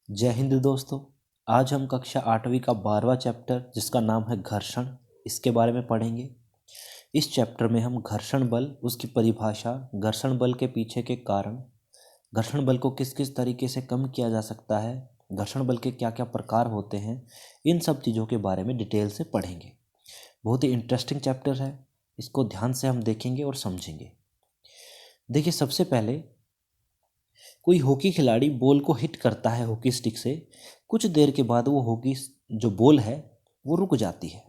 जय हिंद दोस्तों। आज हम कक्षा 8वीं का 12वां चैप्टर जिसका नाम है घर्षण, इसके बारे में पढ़ेंगे। इस चैप्टर में हम घर्षण बल, उसकी परिभाषा, घर्षण बल के पीछे के कारण, घर्षण बल को किस किस तरीके से कम किया जा सकता है, घर्षण बल के क्या क्या प्रकार होते हैं, इन सब चीज़ों के बारे में डिटेल से पढ़ेंगे। बहुत ही इंटरेस्टिंग चैप्टर है, इसको ध्यान से हम देखेंगे और समझेंगे। देखिए, सबसे पहले कोई हॉकी खिलाड़ी बॉल को हिट करता है हॉकी स्टिक से। कुछ देर के बाद वो हॉकी जो बॉल है वो रुक जाती है।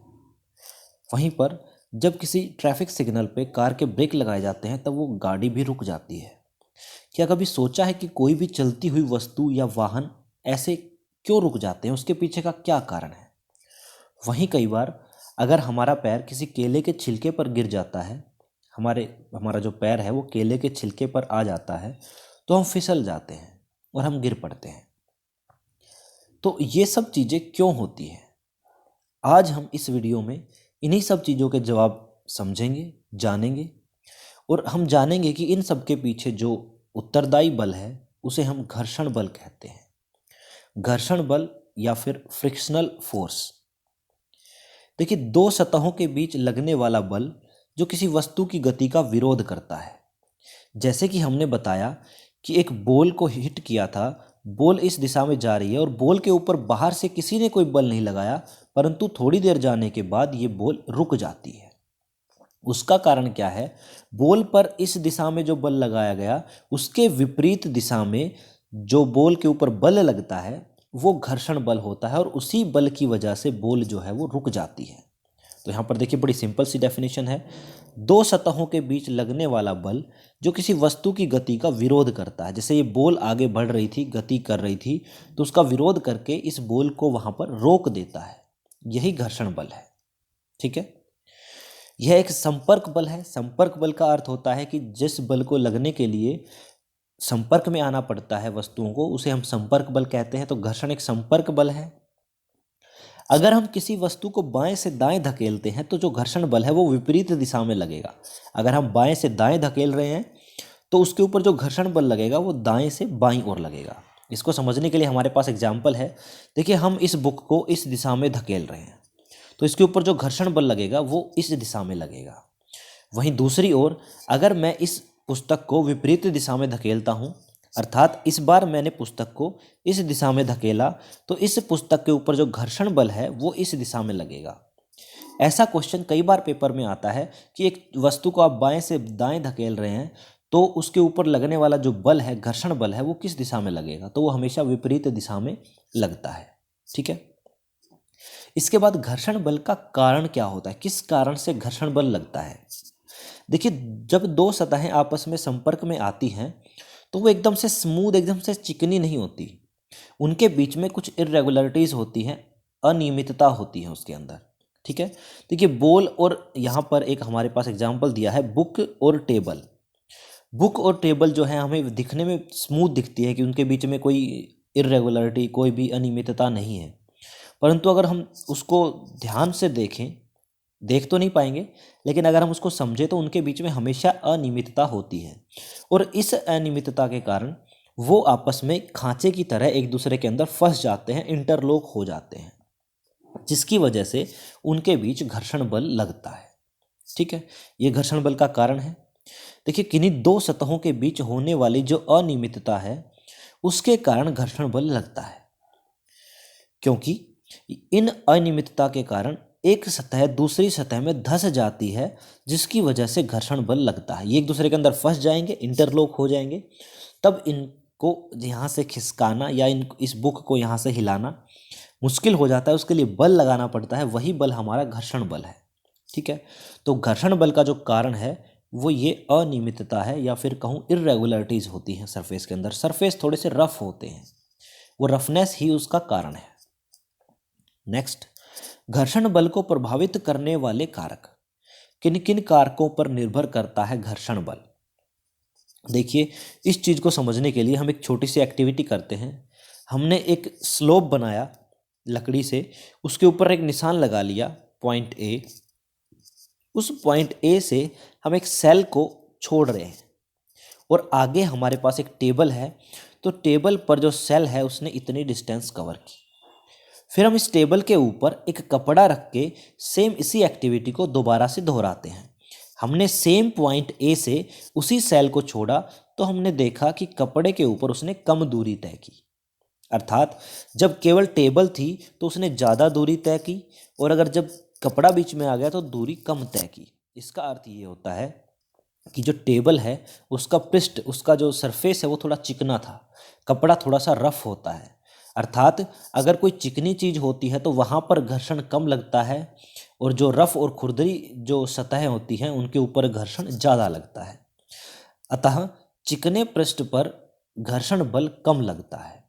वहीं पर जब किसी ट्रैफिक सिग्नल पे कार के ब्रेक लगाए जाते हैं तब वो गाड़ी भी रुक जाती है। क्या कभी सोचा है कि कोई भी चलती हुई वस्तु या वाहन ऐसे क्यों रुक जाते हैं, उसके पीछे का क्या कारण है? वहीं कई बार अगर हमारा पैर किसी केले के छिलके पर गिर जाता है, हमारा जो पैर है वो केले के छिलके पर आ जाता है, तो हम फिसल जाते हैं और हम गिर पड़ते हैं। तो ये सब चीज़ें क्यों होती हैं? आज हम इस वीडियो में इन्हीं सब चीज़ों के जवाब समझेंगे, जानेंगे, और हम जानेंगे कि इन सब के पीछे जो उत्तरदायी बल है उसे हम घर्षण बल कहते हैं। घर्षण बल या फिर फ्रिक्शनल फोर्स। देखिए, दो सतहों के बीच लगने वाला बल जो किसी वस्तु की गति का विरोध करता है। जैसे कि हमने बताया कि एक बॉल को हिट किया था, बॉल इस दिशा में जा रही है और बॉल के ऊपर बाहर से किसी ने कोई बल नहीं लगाया, परंतु थोड़ी देर जाने के बाद ये बॉल रुक जाती है। उसका कारण क्या है? बॉल पर इस दिशा में जो बल लगाया गया उसके विपरीत दिशा में जो बॉल के ऊपर बल लगता है वो घर्षण बल होता है, और उसी बल की वजह से बॉल जो है वो रुक जाती है। तो यहाँ पर देखिए, बड़ी सिंपल सी डेफिनेशन है। दो सतहों के बीच लगने वाला बल जो किसी वस्तु की गति का विरोध करता है। जैसे ये बॉल आगे बढ़ रही थी, गति कर रही थी, तो उसका विरोध करके इस बॉल को वहाँ पर रोक देता है, यही घर्षण बल है। ठीक है, यह एक संपर्क बल है। संपर्क बल का अर्थ होता है कि जिस बल को लगने के लिए संपर्क में आना पड़ता है वस्तुओं को, उसे हम संपर्क बल कहते हैं। तो घर्षण एक संपर्क बल है। अगर हम किसी वस्तु को बाएं से दाएं धकेलते हैं तो जो घर्षण बल है वो विपरीत दिशा में लगेगा। अगर हम बाएं से दाएं धकेल रहे हैं तो उसके ऊपर जो घर्षण बल लगेगा वो दाएं से बाईं ओर लगेगा। इसको समझने के लिए हमारे पास एग्जाम्पल है। देखिए, हम इस बुक को इस दिशा में धकेल रहे हैं तो इसके ऊपर जो घर्षण बल लगेगा वो इस दिशा में लगेगा। वहीं दूसरी ओर अगर मैं इस पुस्तक को विपरीत दिशा में धकेलता हूँ, अर्थात इस बार मैंने पुस्तक को इस दिशा में धकेला, तो इस पुस्तक के ऊपर जो घर्षण बल है वो इस दिशा में लगेगा। ऐसा क्वेश्चन कई बार पेपर में आता है कि एक वस्तु को आप बाएं से दाएं धकेल रहे हैं तो उसके ऊपर लगने वाला जो बल है, घर्षण बल है, वो किस दिशा में लगेगा? तो वो हमेशा विपरीत दिशा में लगता है। ठीक है, इसके बाद घर्षण बल का कारण क्या होता है, किस कारण से घर्षण बल लगता है? देखिए, जब दो सतहें आपस में संपर्क में आती हैं तो वो एकदम से स्मूथ, एकदम से चिकनी नहीं होती। उनके बीच में कुछ इरेगुलरिटीज़ होती हैं, अनियमितता होती है उसके अंदर। ठीक है, देखिए, बॉल और यहाँ पर एक हमारे पास एग्जाम्पल दिया है, बुक और टेबल। बुक और टेबल जो है हमें दिखने में स्मूथ दिखती है कि उनके बीच में कोई इरेगुलरिटी, कोई भी अनियमितता नहीं है, परंतु अगर हम उसको ध्यान से देखें, देख तो नहीं पाएंगे, लेकिन अगर हम उसको समझें तो उनके बीच में हमेशा अनियमितता होती है। और इस अनियमितता के कारण वो आपस में खांचे की तरह एक दूसरे के अंदर फंस जाते हैं, इंटरलॉक हो जाते हैं, जिसकी वजह से उनके बीच घर्षण बल लगता है। ठीक है, ये घर्षण बल का कारण है। देखिए, किन्हीं दो सतहों के बीच होने वाली जो अनियमितता है उसके कारण घर्षण बल लगता है, क्योंकि इन अनियमितता के कारण एक सतह दूसरी सतह में धंस जाती है, जिसकी वजह से घर्षण बल लगता है। ये एक दूसरे के अंदर फंस जाएंगे, इंटरलॉक हो जाएंगे, तब इनको यहाँ से खिसकाना या इस बुक को यहाँ से हिलाना मुश्किल हो जाता है। उसके लिए बल लगाना पड़ता है, वही बल हमारा घर्षण बल है। ठीक है, तो घर्षण बल का जो कारण है वो ये अनियमितता है, या फिर कहूँ इरेगुलरिटीज़ होती हैं सरफेस के अंदर। सरफेस थोड़े से रफ होते हैं, वो रफनेस ही उसका कारण है। नेक्स्ट, घर्षण बल को प्रभावित करने वाले कारक। किन किन कारकों पर निर्भर करता है घर्षण बल? देखिए, इस चीज़ को समझने के लिए हम एक छोटी सी एक्टिविटी करते हैं। हमने एक स्लोप बनाया लकड़ी से, उसके ऊपर एक निशान लगा लिया, पॉइंट ए। उस पॉइंट ए से हम एक सेल को छोड़ रहे हैं और आगे हमारे पास एक टेबल है, तो टेबल पर जो सेल है उसने इतनी डिस्टेंस कवर की। फिर हम इस टेबल के ऊपर एक कपड़ा रख के सेम इसी एक्टिविटी को दोबारा से दोहराते हैं। हमने सेम पॉइंट ए से उसी सेल को छोड़ा तो हमने देखा कि कपड़े के ऊपर उसने कम दूरी तय की, अर्थात जब केवल टेबल थी तो उसने ज़्यादा दूरी तय की, और अगर जब कपड़ा बीच में आ गया तो दूरी कम तय की। इसका अर्थ ये होता है कि जो टेबल है उसका पृष्ठ, उसका जो सरफेस है वो थोड़ा चिकना था, कपड़ा थोड़ा सा रफ होता है। अर्थात अगर कोई चिकनी चीज़ होती है तो वहाँ पर घर्षण कम लगता है, और जो रफ और खुरदरी जो सतहें होती हैं उनके ऊपर घर्षण ज़्यादा लगता है। अतः चिकने पृष्ठ पर घर्षण बल कम लगता है।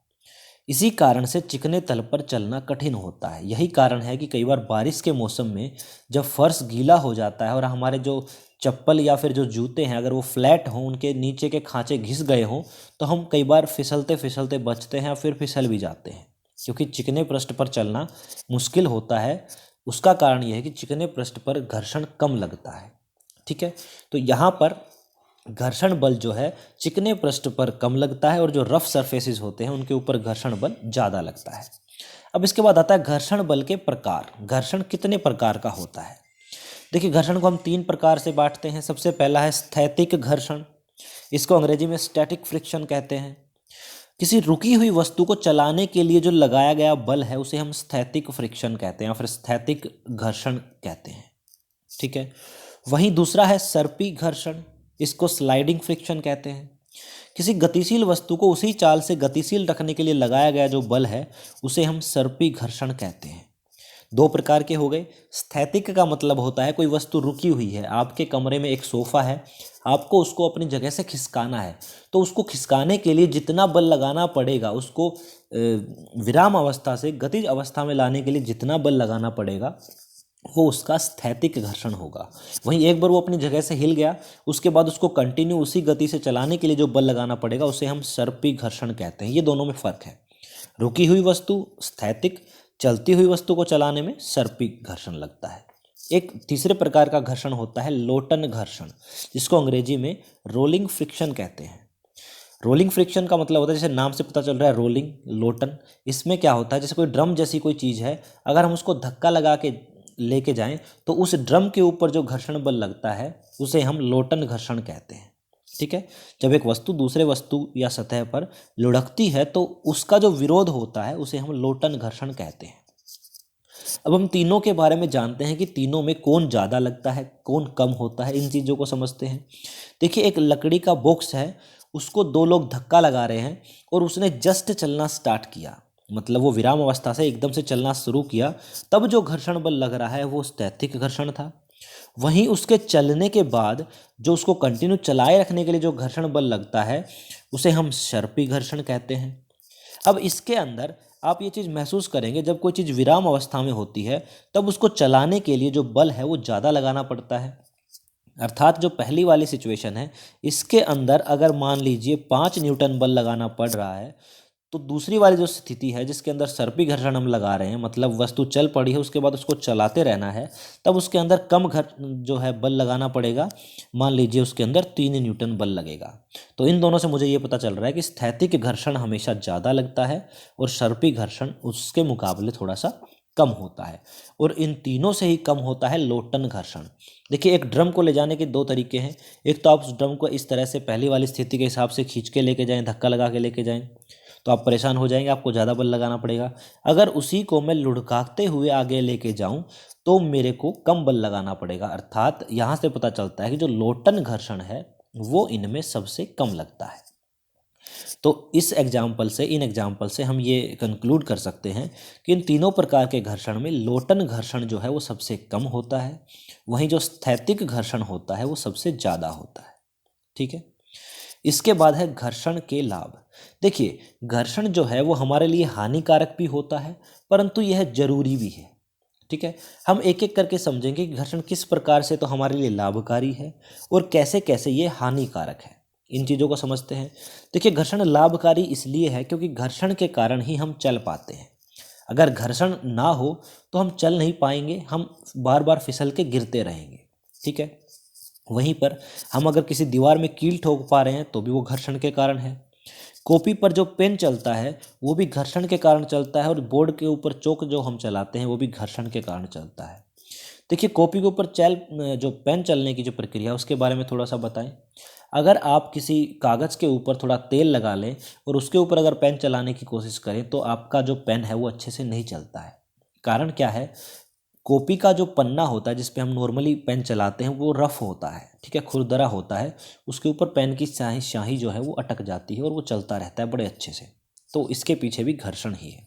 इसी कारण से चिकने तल पर चलना कठिन होता है। यही कारण है कि कई बार बारिश के मौसम में जब फर्श गीला हो जाता है और हमारे जो चप्पल या फिर जो जूते हैं अगर वो फ्लैट हों, उनके नीचे के खांचे घिस गए हों, तो हम कई बार फिसलते फिसलते बचते हैं और फिर फिसल भी जाते हैं, क्योंकि चिकने पृष्ठ पर चलना मुश्किल होता है। उसका कारण यह है कि चिकने पृष्ठ पर घर्षण कम लगता है। ठीक है, तो यहाँ पर घर्षण बल जो है चिकने पृष्ठ पर कम लगता है और जो रफ सरफेसेस होते हैं उनके ऊपर घर्षण बल ज़्यादा लगता है। अब इसके बाद आता है घर्षण बल के प्रकार। घर्षण कितने प्रकार का होता है? देखिए, घर्षण को हम 3 प्रकार से बांटते हैं। सबसे पहला है स्थैतिक घर्षण, इसको अंग्रेजी में स्टैटिक फ्रिक्शन कहते हैं। किसी रुकी हुई वस्तु को चलाने के लिए जो लगाया गया बल है उसे हम स्थैतिक फ्रिक्शन कहते हैं या फिर स्थैतिक घर्षण कहते हैं। ठीक है, वहीं दूसरा है सर्पी घर्षण, इसको स्लाइडिंग फ्रिक्शन कहते हैं। किसी गतिशील वस्तु को उसी चाल से गतिशील रखने के लिए लगाया गया जो बल है उसे हम सर्पी घर्षण कहते हैं। 2 प्रकार के हो गए। स्थैतिक का मतलब होता है कोई वस्तु रुकी हुई है, आपके कमरे में एक सोफ़ा है, आपको उसको अपनी जगह से खिसकाना है, तो उसको खिसकाने के लिए जितना बल लगाना पड़ेगा, उसको विराम अवस्था से गतिज अवस्था में लाने के लिए जितना बल लगाना पड़ेगा वो उसका स्थैतिक घर्षण होगा। वहीं एक बार वो अपनी जगह से हिल गया, उसके बाद उसको कंटिन्यू उसी गति से चलाने के लिए जो बल लगाना पड़ेगा उसे हम सर्पी घर्षण कहते हैं। ये दोनों में फ़र्क है। रुकी हुई वस्तु स्थैतिक, चलती हुई वस्तु को चलाने में सर्पी घर्षण लगता है। एक तीसरे प्रकार का घर्षण होता है लोटन घर्षण, जिसको अंग्रेजी में रोलिंग फ्रिक्शन कहते हैं। रोलिंग फ्रिक्शन का मतलब होता है, जैसे नाम से पता चल रहा है रोलिंग, लोटन। इसमें क्या होता है, जैसे कोई ड्रम जैसी कोई चीज़ है, अगर हम उसको धक्का लगा के लेके जाएं तो उस ड्रम के ऊपर जो घर्षण बल लगता है उसे हम लोटन घर्षण कहते हैं। ठीक है, जब एक वस्तु दूसरे वस्तु या सतह पर लुढ़कती है तो उसका जो विरोध होता है उसे हम लोटन घर्षण कहते हैं। अब हम तीनों के बारे में जानते हैं कि तीनों में कौन ज़्यादा लगता है, कौन कम होता है। इन चीज़ों को समझते हैं। देखिए, एक लकड़ी का बॉक्स है, उसको 2 लोग धक्का लगा रहे हैं और उसने जस्ट चलना स्टार्ट किया, मतलब वो विराम अवस्था से एकदम से चलना शुरू किया, तब जो घर्षण बल लग रहा है वो स्थैतिक घर्षण था। वहीं उसके चलने के बाद जो उसको कंटिन्यू चलाए रखने के लिए जो घर्षण बल लगता है उसे हम सर्पी घर्षण कहते हैं। अब इसके अंदर आप ये चीज़ महसूस करेंगे, जब कोई चीज़ विराम अवस्था में होती है तब उसको चलाने के लिए जो बल है वो ज़्यादा लगाना पड़ता है। अर्थात जो पहली वाली सिचुएशन है, इसके अंदर अगर मान लीजिए 5 न्यूटन बल लगाना पड़ रहा है, तो दूसरी वाली जो स्थिति है जिसके अंदर सर्पी घर्षण हम लगा रहे हैं, मतलब वस्तु चल पड़ी है उसके बाद उसको चलाते रहना है, तब उसके अंदर कम जो है बल लगाना पड़ेगा। मान लीजिए उसके अंदर 3 न्यूटन बल लगेगा। तो इन दोनों से मुझे ये पता चल रहा है कि स्थैतिक घर्षण हमेशा ज़्यादा लगता है और सर्पी घर्षण उसके मुकाबले थोड़ा सा कम होता है। और इन तीनों से ही कम होता है लोटन घर्षण। देखिए, एक ड्रम को ले जाने के 2 तरीके हैं। एक तो आप उस ड्रम को इस तरह से पहली वाली स्थिति के हिसाब से खींच के लेके जाएं, धक्का लगा के लेके जाएं, तो आप परेशान हो जाएंगे, आपको ज़्यादा बल लगाना पड़ेगा। अगर उसी को मैं लुढ़काते हुए आगे लेके जाऊं तो मेरे को कम बल लगाना पड़ेगा। अर्थात यहाँ से पता चलता है कि जो लोटन घर्षण है वो इनमें सबसे कम लगता है। तो इस एग्जाम्पल से, इन एग्जाम्पल से हम ये कंक्लूड कर सकते हैं कि इन तीनों प्रकार के घर्षण में लोटन घर्षण जो है वो सबसे कम होता है, वहीं जो स्थैतिक घर्षण होता है वो सबसे ज़्यादा होता है। ठीक है, इसके बाद है घर्षण के लाभ। देखिए, घर्षण जो है वो हमारे लिए हानिकारक भी होता है परंतु यह जरूरी भी है। ठीक है, हम एक एक करके समझेंगे कि घर्षण किस प्रकार से तो हमारे लिए लाभकारी है और कैसे कैसे ये हानिकारक है। इन चीज़ों को समझते हैं। देखिए, घर्षण लाभकारी इसलिए है क्योंकि घर्षण के कारण ही हम चल पाते हैं। अगर घर्षण ना हो तो हम चल नहीं पाएंगे, हम बार बार फिसल के गिरते रहेंगे। ठीक है, वहीं पर हम अगर किसी दीवार में कील ठोक पा रहे हैं तो भी वो घर्षण के कारण है। कॉपी पर जो पेन चलता है वो भी घर्षण के कारण चलता है, और बोर्ड के ऊपर चौक जो हम चलाते हैं वो भी घर्षण के कारण चलता है। देखिए, कॉपी के ऊपर जो पेन चलने की जो प्रक्रिया है उसके बारे में थोड़ा सा बताएं। अगर आप किसी कागज़ के ऊपर थोड़ा तेल लगा लें और उसके ऊपर अगर पेन चलाने की कोशिश करें तो आपका जो पेन है वो अच्छे से नहीं चलता है। कारण क्या है? कॉपी का जो पन्ना होता है जिस पे हम नॉर्मली पेन चलाते हैं वो रफ होता है, ठीक है, खुरदरा होता है। उसके ऊपर पेन की स्याही स्याही जो है वो अटक जाती है और वो चलता रहता है बड़े अच्छे से। तो इसके पीछे भी घर्षण ही है।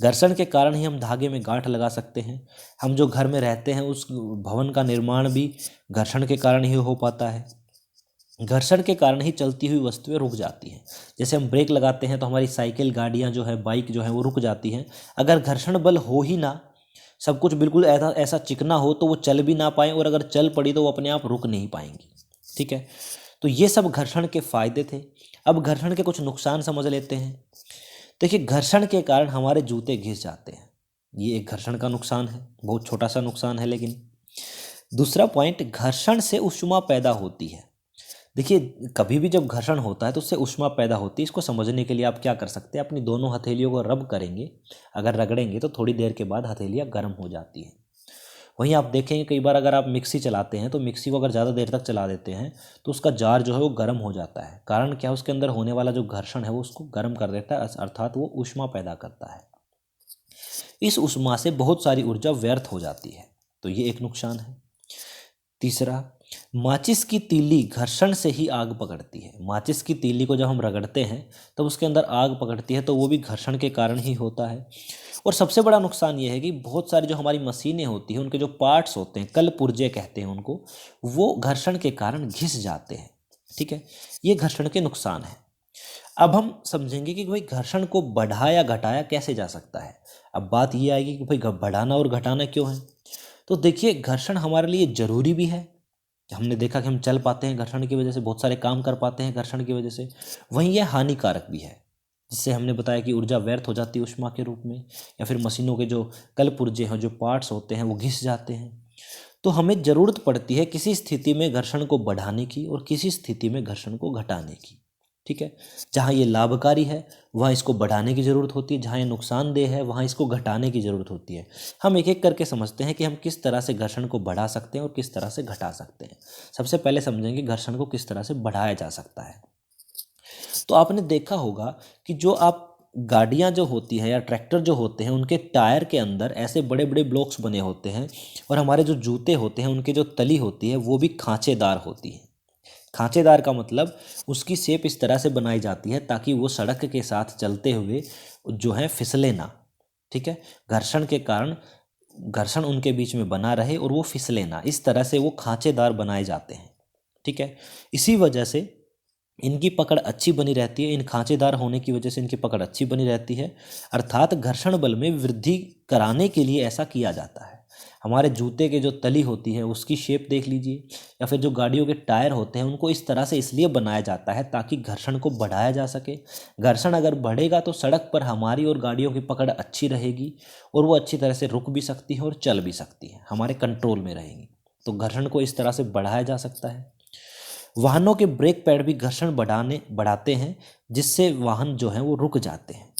घर्षण के कारण ही हम धागे में गांठ लगा सकते हैं। हम जो घर में रहते हैं उस भवन का निर्माण भी घर्षण के कारण ही हो पाता है। घर्षण के कारण ही चलती हुई वस्तुएं रुक जाती हैं। जैसे हम ब्रेक लगाते हैं तो हमारी साइकिल, गाड़ियां जो है, बाइक जो है वो रुक जाती हैं। अगर घर्षण बल हो ही ना, सब कुछ बिल्कुल ऐसा ऐसा चिकना हो तो वो चल भी ना पाए, और अगर चल पड़ी तो वो अपने आप रुक नहीं पाएंगी। ठीक है, तो ये सब घर्षण के फायदे थे। अब घर्षण के कुछ नुकसान समझ लेते हैं। देखिए, घर्षण के कारण हमारे जूते घिस जाते हैं। ये एक घर्षण का नुकसान है, बहुत छोटा सा नुकसान है। लेकिन दूसरा पॉइंट, घर्षण से ऊष्मा पैदा होती है। देखिए, कभी भी जब घर्षण होता है तो उससे ऊष्मा पैदा होती है। इसको समझने के लिए आप क्या कर सकते हैं, अपनी दोनों हथेलियों को रब करेंगे। अगर रगड़ेंगे तो थोड़ी देर के बाद हथेलियाँ गर्म हो जाती हैं। वहीं आप देखेंगे कई बार अगर आप मिक्सी चलाते हैं तो मिक्सी को अगर ज़्यादा देर तक चला देते हैं तो उसका जार जो है वो गर्म हो जाता है। कारण क्या है? उसके अंदर होने वाला जो घर्षण है वो उसको गर्म कर देता है, अर्थात वो ऊष्मा पैदा करता है। इस ऊष्मा से बहुत सारी ऊर्जा व्यर्थ हो जाती है, तो ये एक नुकसान है। तीसरा, माचिस की तीली घर्षण से ही आग पकड़ती है। माचिस की तीली को जब हम रगड़ते हैं तब उसके अंदर आग पकड़ती है, तो वो भी घर्षण के कारण ही होता है। और सबसे बड़ा नुकसान ये है कि बहुत सारी जो हमारी मशीनें होती हैं उनके जो पार्ट्स होते हैं, कल पुर्जे कहते हैं उनको, वो घर्षण के कारण घिस जाते हैं। ठीक है, ये घर्षण के नुकसान हैं। अब हम समझेंगे कि भाई घर्षण को बढ़ाया घटाया कैसे जा सकता है। अब बात ये आएगी कि भाई बढ़ाना और घटाना क्यों है। तो देखिए, घर्षण हमारे लिए ज़रूरी भी है। हमने देखा कि हम चल पाते हैं घर्षण की वजह से, बहुत सारे काम कर पाते हैं घर्षण की वजह से। वहीं यह हानिकारक भी है, जिससे हमने बताया कि ऊर्जा व्यर्थ हो जाती है ऊष्मा के रूप में, या फिर मशीनों के जो कल पुर्जे हैं, जो पार्ट्स होते हैं वो घिस जाते हैं। तो हमें ज़रूरत पड़ती है किसी स्थिति में घर्षण को बढ़ाने की और किसी स्थिति में घर्षण को घटाने की। ठीक है, जहाँ ये लाभकारी है वहाँ इसको बढ़ाने की ज़रूरत होती है, जहाँ ये नुकसानदेह है वहाँ इसको घटाने की ज़रूरत होती है। हम एक एक करके समझते हैं कि हम किस तरह से घर्षण को बढ़ा सकते हैं और किस तरह से घटा सकते हैं। सबसे पहले समझेंगे घर्षण को किस तरह से बढ़ाया जा सकता है। तो आपने देखा होगा कि जो आप गाड़ियाँ जो होती हैं या ट्रैक्टर जो होते हैं उनके टायर के अंदर ऐसे बड़े बड़े ब्लॉक्स बने होते हैं, और हमारे जो जूते होते हैं उनके जो तली होती है वो भी खांचेदार होती है। खांचेदार का मतलब उसकी शेप इस तरह से बनाई जाती है ताकि वो सड़क के साथ चलते हुए जो है फिसले ना। ठीक है, घर्षण के कारण घर्षण उनके बीच में बना रहे और वो फिसले ना, इस तरह से वो खांचेदार बनाए जाते हैं। ठीक है, इसी वजह से इनकी पकड़ अच्छी बनी रहती है। इन खांचेदार होने की वजह से इनकी पकड़ अच्छी बनी रहती है, अर्थात घर्षण बल में वृद्धि कराने के लिए ऐसा किया जाता है। हमारे जूते के जो तली होती है उसकी शेप देख लीजिए, या फिर जो गाड़ियों के टायर होते हैं उनको इस तरह से इसलिए बनाया जाता है ताकि घर्षण को बढ़ाया जा सके। घर्षण अगर बढ़ेगा तो सड़क पर हमारी और गाड़ियों की पकड़ अच्छी रहेगी, और वो अच्छी तरह से रुक भी सकती है और चल भी सकती है, हमारे कंट्रोल में रहेंगी। तो घर्षण को इस तरह से बढ़ाया जा सकता है। वाहनों के ब्रेक पैड भी घर्षण बढ़ाते हैं, जिससे वाहन जो है वो रुक जाते हैं।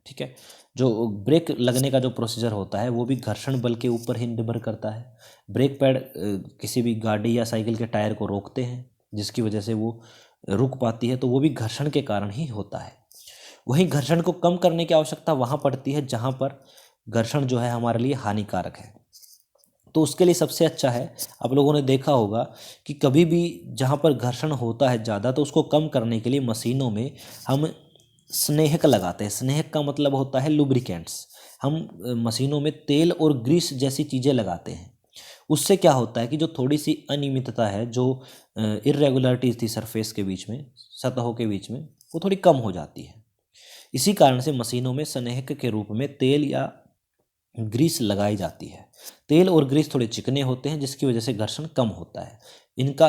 ठीक है, जो ब्रेक लगने का जो प्रोसीजर होता है वो भी घर्षण बल के ऊपर ही निर्भर करता है। ब्रेक पैड किसी भी गाड़ी या साइकिल के टायर को रोकते हैं, जिसकी वजह से वो रुक पाती है, तो वो भी घर्षण के कारण ही होता है। वहीं घर्षण को कम करने की आवश्यकता वहाँ पड़ती है जहाँ पर घर्षण जो है हमारे लिए हानिकारक है। तो उसके लिए सबसे अच्छा है, आप लोगों ने देखा होगा कि कभी भी जहाँ पर घर्षण होता है ज़्यादा तो उसको कम करने के लिए मशीनों में हम स्नेहक लगाते हैं। स्नेहक का मतलब होता है लुब्रिकेंट्स। हम मशीनों में तेल और ग्रीस जैसी चीज़ें लगाते हैं। उससे क्या होता है कि जो थोड़ी सी अनियमितता है, जो इरेगुलरिटीज़ थी सरफेस के बीच में, सतहों के बीच में, वो थोड़ी कम हो जाती है। इसी कारण से मशीनों में स्नेहक के रूप में तेल या ग्रीस लगाई जाती है। तेल और ग्रीस थोड़े चिकने होते हैं जिसकी वजह से घर्षण कम होता है इनका।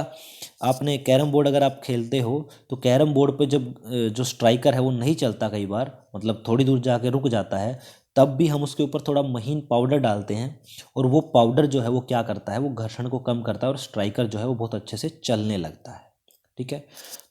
आपने कैरम बोर्ड अगर आप खेलते हो तो कैरम बोर्ड पे जब जो स्ट्राइकर है वो नहीं चलता, कई बार मतलब थोड़ी दूर जाके रुक जाता है, तब भी हम उसके ऊपर थोड़ा महीन पाउडर डालते हैं, और वो पाउडर जो है वो क्या करता है, वो घर्षण को कम करता है और स्ट्राइकर जो है वो बहुत अच्छे से चलने लगता है। ठीक है।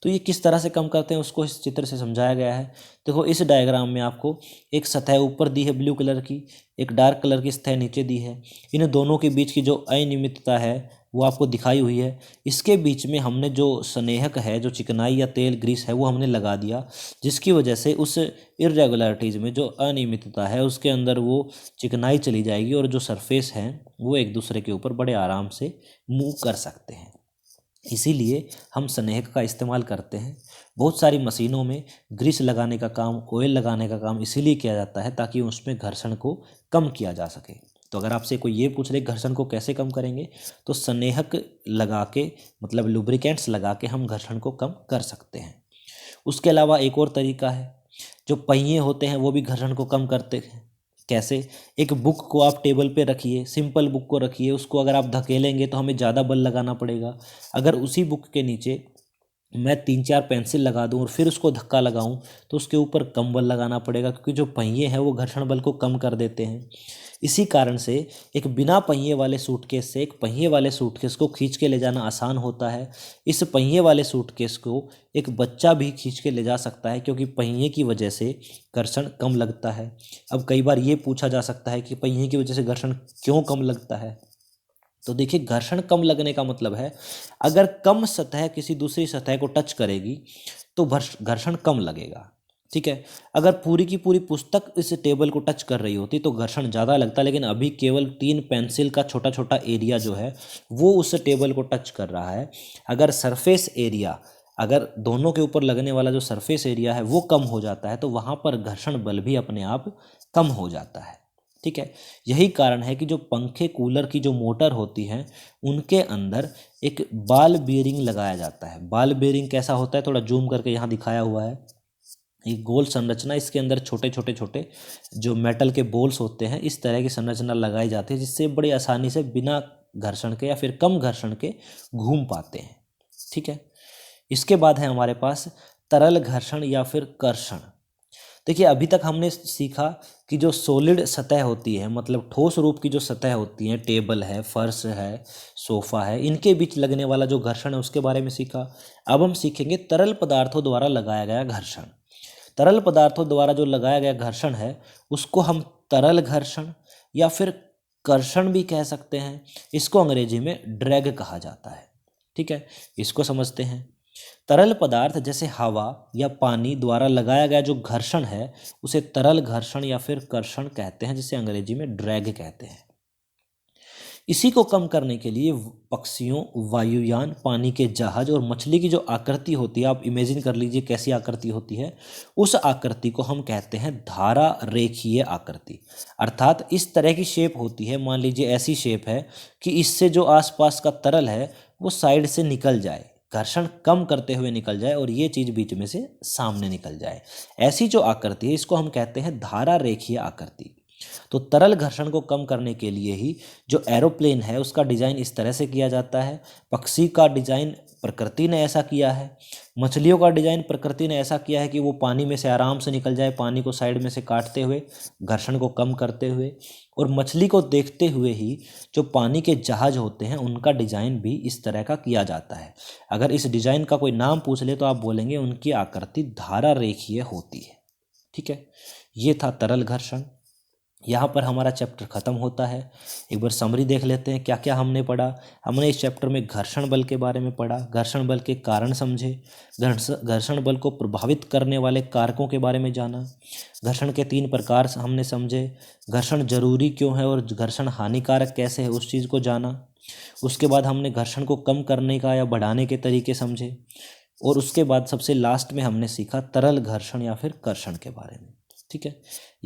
तो ये किस तरह से कम करते हैं उसको इस चित्र से समझाया गया है। देखो इस डायग्राम में आपको एक सतह ऊपर दी है ब्लू कलर की, एक डार्क कलर की सतह नीचे दी है। इन दोनों के बीच की जो अनियमितता है वो आपको दिखाई हुई है। इसके बीच में हमने जो स्नेहक है, जो चिकनाई या तेल ग्रीस है, वो हमने लगा दिया, जिसकी वजह से उस इरेगुलरिटीज़ में जो अनियमितता है उसके अंदर वो चिकनाई चली जाएगी और जो सरफेस है वो एक दूसरे के ऊपर बड़े आराम से मूव कर सकते हैं। इसीलिए हम स्नेहक का इस्तेमाल करते हैं। बहुत सारी मशीनों में ग्रीस लगाने का काम, ऑयल लगाने का काम इसीलिए किया जाता है ताकि उसमें घर्षण को कम किया जा सके। तो अगर आपसे कोई ये पूछ ले घर्षण को कैसे कम करेंगे, तो स्नेहक लगा के, मतलब लुब्रिकेंट्स लगा के हम घर्षण को कम कर सकते हैं। उसके अलावा एक और तरीका है, जो पहिए होते हैं वो भी घर्षण को कम करते हैं। कैसे? एक बुक को आप टेबल पे रखिए, सिंपल बुक को रखिए, उसको अगर आप धकेलेंगे तो हमें ज़्यादा बल लगाना पड़ेगा। अगर उसी बुक के नीचे मैं 3-4 पेंसिल लगा दूं और फिर उसको धक्का लगाऊं तो उसके ऊपर कम बल लगाना पड़ेगा, क्योंकि जो पहिए हैं वो घर्षण बल को कम कर देते हैं। इसी कारण से एक बिना पहिए वाले सूटकेस से एक पहिए वाले सूटकेस को खींच के ले जाना आसान होता है। इस पहिए वाले सूटकेस को एक बच्चा भी खींच के ले जा सकता है, क्योंकि पहिए की वजह से घर्षण कम लगता है। अब कई बार ये पूछा जा सकता है कि पहिए की वजह से घर्षण क्यों कम लगता है। तो देखिए, घर्षण कम लगने का मतलब है, अगर कम सतह किसी दूसरी सतह को टच करेगी तो घर्षण कम लगेगा। ठीक है। अगर पूरी की पूरी पुस्तक इस टेबल को टच कर रही होती तो घर्षण ज़्यादा लगता, लेकिन अभी केवल 3 पेंसिल का छोटा छोटा एरिया जो है वो उस टेबल को टच कर रहा है। अगर सरफेस एरिया, अगर दोनों के ऊपर लगने वाला जो सरफेस एरिया है वो कम हो जाता है तो वहाँ पर घर्षण बल भी अपने आप कम हो जाता है। ठीक है। यही कारण है कि जो पंखे, कूलर की जो मोटर होती हैं उनके अंदर एक बॉल बेयरिंग लगाया जाता है। बॉल बेयरिंग कैसा होता है, थोड़ा जूम करके यहाँ दिखाया हुआ है। एक गोल संरचना, इसके अंदर छोटे छोटे छोटे जो मेटल के बोल्स होते हैं, इस तरह की संरचना लगाई जाती है, जिससे बड़ी आसानी से बिना घर्षण के या फिर कम घर्षण के घूम पाते हैं। ठीक है। इसके बाद है हमारे पास तरल घर्षण या फिर कर्षण। देखिए, अभी तक हमने सीखा कि जो सॉलिड सतह होती है, मतलब ठोस रूप की जो सतह होती है, टेबल है, फर्श है, सोफा है, इनके बीच लगने वाला जो घर्षण है उसके बारे में सीखा। अब हम सीखेंगे तरल पदार्थों द्वारा लगाया गया घर्षण। तरल पदार्थों द्वारा जो लगाया गया घर्षण है उसको हम तरल घर्षण या फिर कर्षण भी कह सकते हैं। इसको अंग्रेजी में ड्रैग कहा जाता है। ठीक है। इसको समझते हैं। तरल पदार्थ जैसे हवा या पानी द्वारा लगाया गया जो घर्षण है उसे तरल घर्षण या फिर कर्षण कहते हैं, जिसे अंग्रेजी में ड्रैग कहते हैं। इसी को कम करने के लिए पक्षियों, वायुयान, पानी के जहाज और मछली की जो आकृति होती है, आप इमेजिन कर लीजिए कैसी आकृति होती है, उस आकृति को हम कहते हैं धारा रेखीय आकृति। अर्थात इस तरह की शेप होती है, मान लीजिए ऐसी शेप है कि इससे जो आसपास का तरल है वो साइड से निकल जाए, घर्षण कम करते हुए निकल जाए और ये चीज़ बीच में से सामने निकल जाए। ऐसी जो आकृति है इसको हम कहते हैं धारा रेखीय आकृति। तो तरल घर्षण को कम करने के लिए ही जो एरोप्लेन है उसका डिज़ाइन इस तरह से किया जाता है। पक्षी का डिज़ाइन प्रकृति ने ऐसा किया है। मछलियों का डिज़ाइन प्रकृति ने ऐसा किया है कि वो पानी में से आराम से निकल जाए, पानी को साइड में से काटते हुए, घर्षण को कम करते हुए। और मछली को देखते हुए ही जो पानी के जहाज होते हैं उनका डिज़ाइन भी इस तरह का किया जाता है। अगर इस डिज़ाइन का कोई नाम पूछ ले तो आप बोलेंगे उनकी आकृति धारा रेखीय होती है। ठीक है। ये था तरल घर्षण। यहाँ पर हमारा चैप्टर ख़त्म होता है। एक बार समरी देख लेते हैं क्या क्या हमने पढ़ा। हमने इस चैप्टर में घर्षण बल के बारे में पढ़ा, घर्षण बल के कारण समझे, घर्षण बल को प्रभावित करने वाले कारकों के बारे में जाना, घर्षण के 3 प्रकार हमने समझे, घर्षण जरूरी क्यों है और घर्षण हानिकारक कैसे है उस चीज़ को जाना। उसके बाद हमने घर्षण को कम करने का या बढ़ाने के तरीके समझे, और उसके बाद सबसे लास्ट में हमने सीखा तरल घर्षण या फिर कर्षण के बारे में। ठीक है।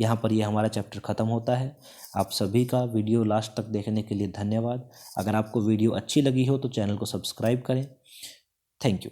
यहाँ पर ये हमारा चैप्टर ख़त्म होता है। आप सभी का वीडियो लास्ट तक देखने के लिए धन्यवाद। अगर आपको वीडियो अच्छी लगी हो तो चैनल को सब्सक्राइब करें। Thank you.